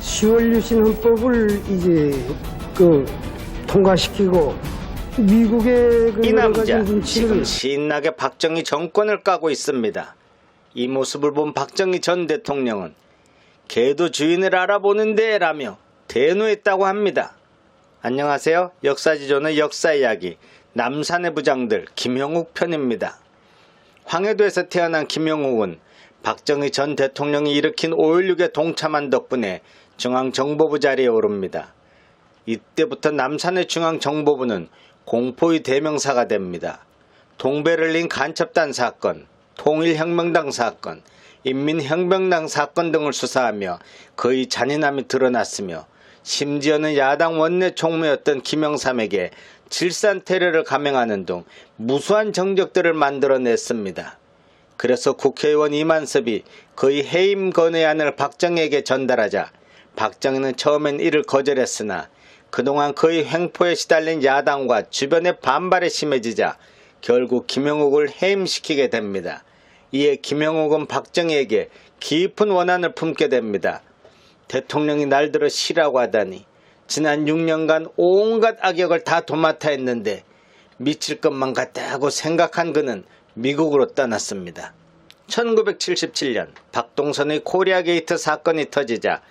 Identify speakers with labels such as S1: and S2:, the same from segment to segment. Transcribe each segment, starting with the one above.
S1: 10월 유신 헌법을 이제 통과시키고 미국의
S2: 이
S1: 여러
S2: 남자
S1: 가지 눈치를
S2: 지금 신나게 박정희 정권을 까고 있습니다. 이 모습을 본 박정희 전 대통령은 개도 주인을 알아보는데 라며 대노했다고 합니다. 안녕하세요. 역사지존의 역사이야기 남산의 부장들 김형욱 편입니다. 황해도에서 태어난 김형욱은 박정희 전 대통령이 일으킨 5.16에 동참한 덕분에 중앙정보부 자리에 오릅니다. 이때부터 남산의 중앙정보부는 공포의 대명사가 됩니다. 동베를린 간첩단 사건, 통일혁명당 사건, 인민혁명당 사건 등을 수사하며 그의 잔인함이 드러났으며 심지어는 야당 원내 총무였던 김영삼에게 질산 테러를 감행하는 등 무수한 정적들을 만들어냈습니다. 그래서 국회의원 이만섭이 그의 해임 건의안을 박정희에게 전달하자 박정희는 처음엔 이를 거절했으나 그동안 그의 횡포에 시달린 야당과 주변의 반발이 심해지자 결국 김형욱을 해임시키게 됩니다. 이에 김형욱은 박정희에게 깊은 원한을 품게 됩니다. 대통령이 날들어 시라고 하다니 지난 6년간 온갖 악역을 다 도맡아 했는데 미칠 것만 같다고 생각한 그는 미국으로 떠났습니다. 1977년 박동선의 코리아 게이트 사건이 터지자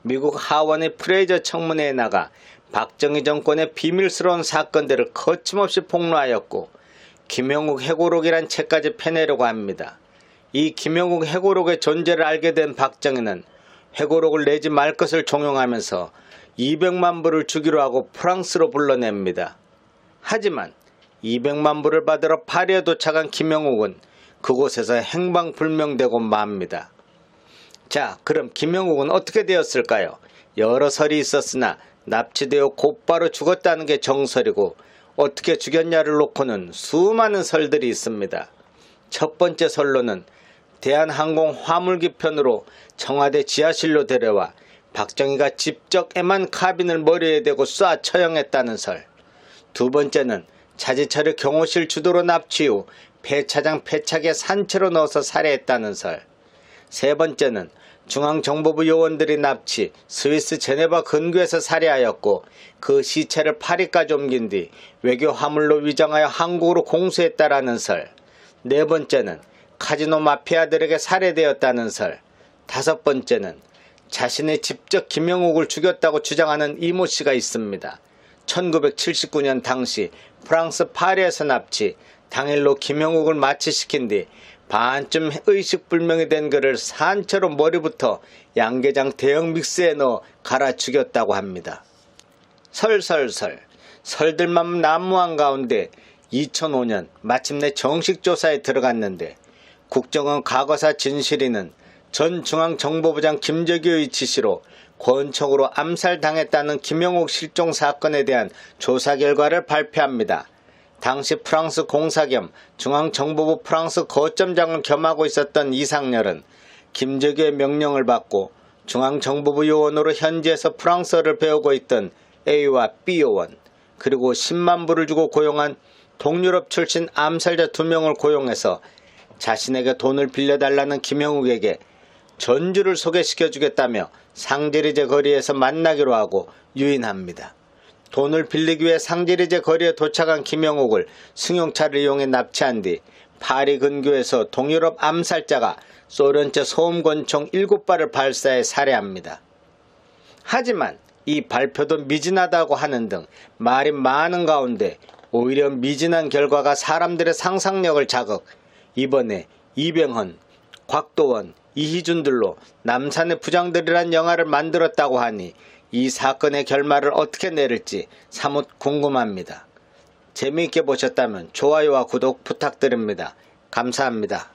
S2: 미국 하원의 프레이저 청문회에 나가 박정희 정권의 비밀스러운 사건들을 거침없이 폭로하였고 김형욱 해고록이란 책까지 펴내려고 합니다. 이 김형욱 해고록의 존재를 알게 된 박정희는 해고록을 내지 말 것을 종용하면서 200만 불을 주기로 하고 프랑스로 불러냅니다. 하지만 200만 불을 받으러 파리에 도착한 김형욱은 그곳에서 행방불명되고 맙니다. 자, 그럼 김형욱은 어떻게 되었을까요? 여러 설이 있었으나 납치되어 곧바로 죽었다는 게 정설이고 어떻게 죽였냐를 놓고는 수많은 설들이 있습니다. 첫 번째 설로는 대한항공 화물기 편으로 청와대 지하실로 데려와 박정희가 직접 M1 카빈을 머리에 대고 쏴 처형했다는 설. 두 번째는 차지철을 경호실 주도로 납치 후 폐차장 폐착에 산채로 넣어서 살해했다는 설. 세 번째는 중앙정보부 요원들이 납치 스위스 제네바 근교에서 살해하였고 그 시체를 파리까지 옮긴 뒤 외교 화물로 위장하여 한국으로 공수했다라는 설. 네 번째는 카지노 마피아들에게 살해되었다는 설. 다섯 번째는 자신이 직접 김형욱을 죽였다고 주장하는 이모 씨가 있습니다. 1979년 당시 프랑스 파리에서 납치, 당일로 김형욱을 마취시킨 뒤 반쯤 의식불명이 된 그를 산채로 머리부터 양계장 대형 믹스에 넣어 갈아 죽였다고 합니다. 설들만 난무한 가운데 2005년 마침내 정식 조사에 들어갔는데 국정원 과거사 진실위는 전 중앙정보부장 김재규의 지시로 권총으로 암살당했다는 김형욱 실종 사건에 대한 조사 결과를 발표합니다. 당시 프랑스 공사 겸 중앙정보부 프랑스 거점장을 겸하고 있었던 이상렬은 김재규의 명령을 받고 중앙정보부 요원으로 현지에서 프랑스어를 배우고 있던 A와 B 요원 그리고 10만 불을 주고 고용한 동유럽 출신 암살자 2명을 고용해서 자신에게 돈을 빌려달라는 김형욱에게 전주를 소개시켜주겠다며 상제리제 거리에서 만나기로 하고 유인합니다. 돈을 빌리기 위해 상제리제 거리에 도착한 김형욱을 승용차를 이용해 납치한 뒤 파리 근교에서 동유럽 암살자가 소련제 소음권총 7발을 발사해 살해합니다. 하지만 이 발표도 미진하다고 하는 등 말이 많은 가운데 오히려 미진한 결과가 사람들의 상상력을 자극, 이번에 이병헌, 곽도원, 이희준들로 남산의 부장들이란 영화를 만들었다고 하니 이 사건의 결말을 어떻게 내릴지 사뭇 궁금합니다. 재미있게 보셨다면 좋아요와 구독 부탁드립니다. 감사합니다.